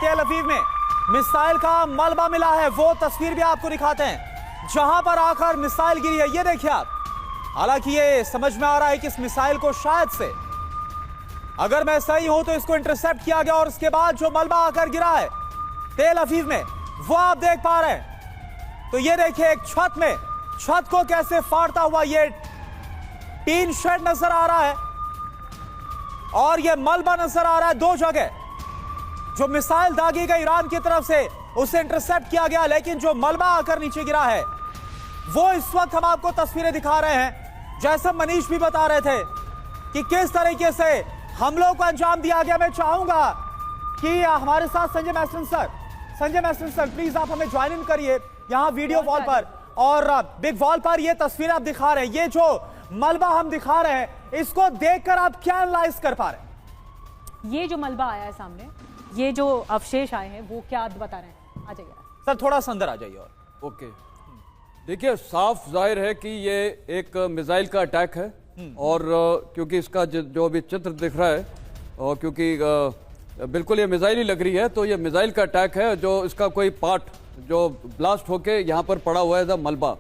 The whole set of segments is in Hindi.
तेल अवीव में मिसाइल का मलबा मिला है, वो तस्वीर भी आपको दिखाते हैं जहां पर आकर मिसाइल गिरी है। ये देखिए आप, हालांकि ये समझ में आ रहा है कि इस मिसाइल को शायद से, अगर मैं सही हूं तो इसको इंटरसेप्ट किया गया और उसके बाद जो मलबा आकर गिरा है तेल अवीव में वो आप देख पा रहे हैं। तो ये देखिए एक छत को कैसे फाड़ता हुआ ये टीन शेड नजर आ रहा है और ये मलबा नजर आ रहा है। दो जगह जो मिसाइल दागी गई ईरान की तरफ से उसे इंटरसेप्ट किया गया, लेकिन जो मलबा आकर नीचे गिरा है वो इस वक्त हम आपको तस्वीरें दिखा रहे हैं। जैसे मनीष भी बता रहे थे कि किस तरीके से हमलों को अंजाम दिया गया। मैं चाहूंगा कि हमारे साथ संजय मैस्टन सर प्लीज आप हमें ज्वाइन इन करिए यहां वीडियो वॉल पर और बिग वॉल पर ये तस्वीरें आप दिखा रहे हैं। ये जो मलबा हम दिखा रहे हैं इसको देखकर आप क्या एनालाइज कर पा रहे हैं? ये जो मलबा आया है सामने, ये जो अवशेष आए हैं वो क्या बता रहे हैं? आ जाइए सर, थोड़ा सा अंदर आ जाइए। और ओके, देखिए साफ जाहिर है कि ये एक मिसाइल का अटैक है और क्योंकि इसका जो अभी चित्र दिख रहा है और क्योंकि बिल्कुल ये मिसाइल ही लग रही है, तो ये मिसाइल का अटैक है जो इसका कोई पार्ट जो ब्लास्ट होके यहाँ पर पड़ा हुआ है मलबा।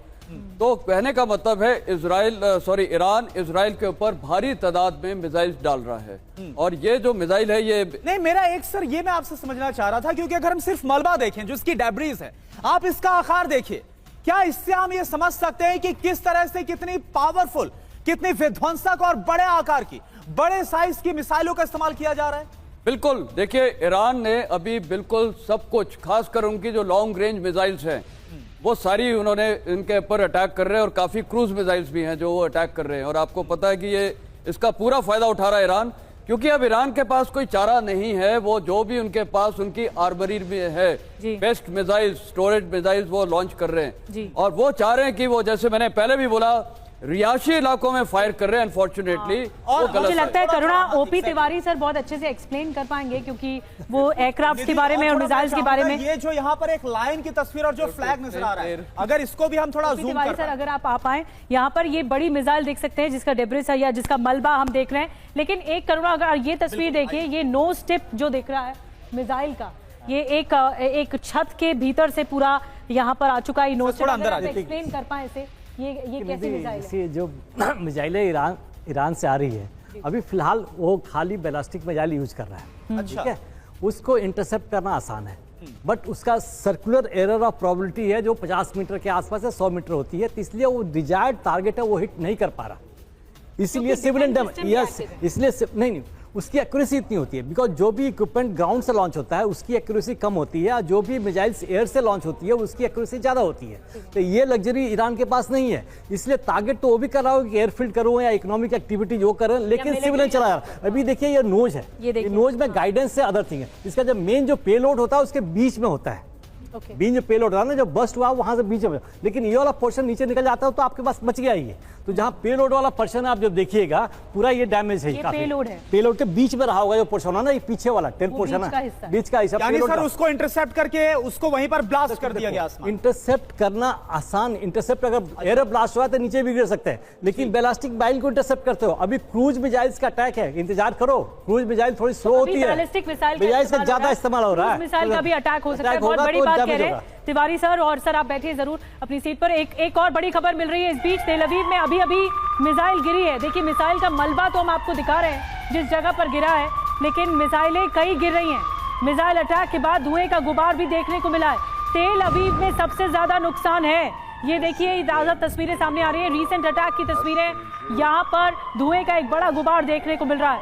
तो कहने का मतलब है ईरान इजराइल के ऊपर भारी तादाद में मिसाइल डाल रहा है और ये जो मिसाइल है ये नहीं, मेरा एक सर ये मैं आपसे समझना चाह रहा था, क्योंकि अगर हम सिर्फ मलबा देखें जो इसकी डेब्रीज है, आप इसका आकार देखिए, क्या इससे हम ये समझ सकते हैं कि किस तरह से कितनी पावरफुल, कितनी विध्वंसक और बड़े आकार की, बड़े साइज की मिसाइलों का इस्तेमाल किया जा रहा है? बिल्कुल, देखिए ईरान ने अभी बिल्कुल सब कुछ, खासकर उनकी जो लॉन्ग रेंज मिसाइल्स हैं वो सारी उन्होंने इनके ऊपर अटैक कर रहे हैं और काफी क्रूज मिसाइल्स भी हैं जो वो अटैक कर रहे हैं। और आपको पता है कि ये इसका पूरा फायदा उठा रहा है ईरान, क्योंकि अब ईरान के पास कोई चारा नहीं है। वो जो भी उनके पास उनकी आर्मरी में है बेस्ट मिसाइल, स्टोरेज मिसाइल वो लॉन्च कर रहे हैं और वो चाह रहे हैं कि वो, जैसे मैंने पहले भी बोला, रिहायशी इलाकों में फायर कर रहे हैं अनफॉर्चुनेटली। और मुझे लगता है करुणा ओपी तिवारी सर बहुत अच्छे से एक्सप्लेन कर पाएंगे, क्योंकि वो एयरक्राफ्ट के बारे में और मिसाइल्स के बारे में। ये जो यहाँ पर एक लाइन की तस्वीर और जो फ्लैग नजर आ रहा है, अगर इसको भी हम थोड़ा जूम कर सर, अगर आप आ पाए यहाँ पर, ये बड़ी मिसाइल देख सकते हैं जिसका डेब्रिस है या जिसका मलबा हम देख रहे हैं। लेकिन एक करुणा, अगर ये तस्वीर देखिए, ये नोज टिप जो दिख रहा है मिसाइल का, ये एक छत के भीतर से पूरा यहाँ पर आ चुका है। नोज टिप एक्सप्लेन कर पाए इसे, ये कैसी मिसाइल है? जो मिसाइलें ईरान से आ रही है अभी फिलहाल वो खाली बैलिस्टिक मिसाइल यूज कर रहा है, ठीक है? उसको इंटरसेप्ट करना आसान है, बट उसका सर्कुलर एरर ऑफ प्रोबेबिलिटी है जो 50 मीटर के आसपास से 100 मीटर होती है, तो इसलिए वो डिजायर्ड टारगेट है वो हिट नहीं कर पा रहा। इसीलिए सिविलियन डैमेज, यस, इसलिए नहीं उसकी एक्यूरेसी इतनी होती है, बिकॉज जो भी इक्विपमेंट ग्राउंड से लॉन्च होता है उसकी एक्यूरेसी कम होती है, जो भी मिसाइल्स एयर से लॉन्च होती है उसकी एक्यूरेसी ज़्यादा होती है। तो ये लग्जरी ईरान के पास नहीं है, इसलिए टारगेट तो वो भी कर रहा हो कि एयरफील्ड करो या इकोनॉमिक एक्टिविटी जो करें, लेकिन सिविलियन चला रहा है। अभी देखिए ये नोज है, ये नोज में गाइडेंस से अदर थिंग है। इसका जब मेन जो पेलोड होता है उसके बीच में होता है, बीच में पेलोड होता है ना, जब बस्ट हुआ वहां से बीच में, लेकिन ये वाला पोर्शन नीचे निकल जाता है तो आपके पास बच गया ये। तो जहां पेलोड वाला पोर्शन आप जब देखिएगा पूरा ये डैमेज है, पेलोड के बीच में रहा होगा जो पोर्शन है ना, ये पीछे वाला टेल पोर्शन है, बीच का हिस्सा। यानी सर उसको इंटरसेप्ट करके उसको वहीं पर ब्लास्ट कर दिया गया। इंटरसेप्ट करना आसान, इंटरसेप्ट अगर एयर ब्लास्ट हुआ तो नीचे भी गिर सकते हैं, लेकिन बैलिस्टिक मिसाइल को इंटरसेप्ट करते हो। अभी क्रूज मिसाइल्स का अटैक है, इंतजार करो, क्रूज मिसाइल थोड़ी स्लो होती है, मिसाइल का ज्यादा इस्तेमाल हो रहा है, मिसाइल का भी अटैक हो सकता है। बहुत बड़ी बात कह रहे हैं तिवारी सर, और सर आप बैठिए जरूर अपनी सीट पर। एक और बड़ी खबर मिल रही है इस बीच, तेल अवीव में अभी मिसाइल गिरी है। देखिए मिसाइल का मलबा तो हम आपको दिखा रहे हैं जिस जगह पर गिरा है, लेकिन मिसाइलें कई गिर रही हैं। मिसाइल अटैक के बाद धुएं का गुबार भी देखने को मिला है। तेल अवीव में सबसे ज्यादा नुकसान है। ये देखिए ताजा तस्वीरें सामने आ रही है, रीसेंट अटैक की तस्वीरें। यहाँ पर धुएं का एक बड़ा गुबार देखने को मिल रहा है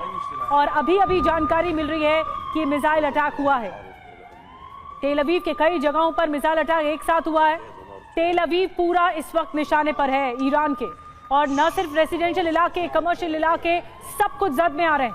और अभी जानकारी मिल रही है कि मिसाइल अटैक हुआ है। तेल अवीव के कई जगहों पर मिसाइल अटैक एक साथ हुआ है। तेल अवीव पूरा इस वक्त निशाने पर है ईरान के, और न सिर्फ रेसिडेंशियल इलाके, कमर्शियल इलाके, सब कुछ जद में आ रहे हैं।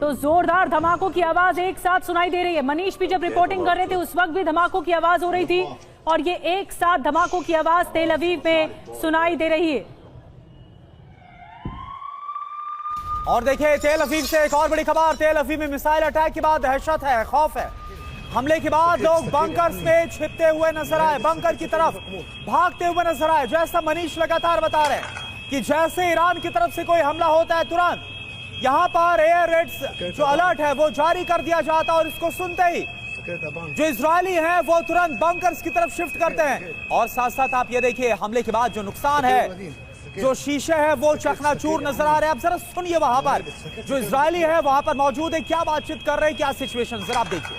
तो जोरदार धमाकों की आवाज एक साथ सुनाई दे रही है। मनीष भी जब रिपोर्टिंग कर रहे थे उस वक्त भी धमाकों की आवाज हो रही थी, और ये एक साथ धमाकों की आवाज तेल अवीव में सुनाई दे रही है। और देखिए तेल अवीव से एक और बड़ी खबर। तेल अवीव में मिसाइल अटैक के बाद दहशत है, खौफ है। हमले के बाद लोग बंकर्स में छिपते हुए नजर आए, बंकर की तरफ भागते हुए नजर आए। जैसा मनीष लगातार बता रहे हैं कि जैसे ईरान की तरफ से कोई हमला होता है तुरंत यहां पर एयर रेड्स जो अलर्ट है वो जारी कर दिया जाता है, और इसको सुनते ही जो इजरायली हैं वो तुरंत बंकर्स की तरफ शिफ्ट करते हैं। और साथ साथ आप ये देखिए हमले के बाद जो नुकसान है, जो शीशे हैं वो चकनाचूर नजर आ रहे हैं। अब जरा सुनिए वहां पर जो इजरायली है वहां पर मौजूद है, क्या बातचीत कर रहे हैं, क्या सिचुएशन, जरा आप देखिए।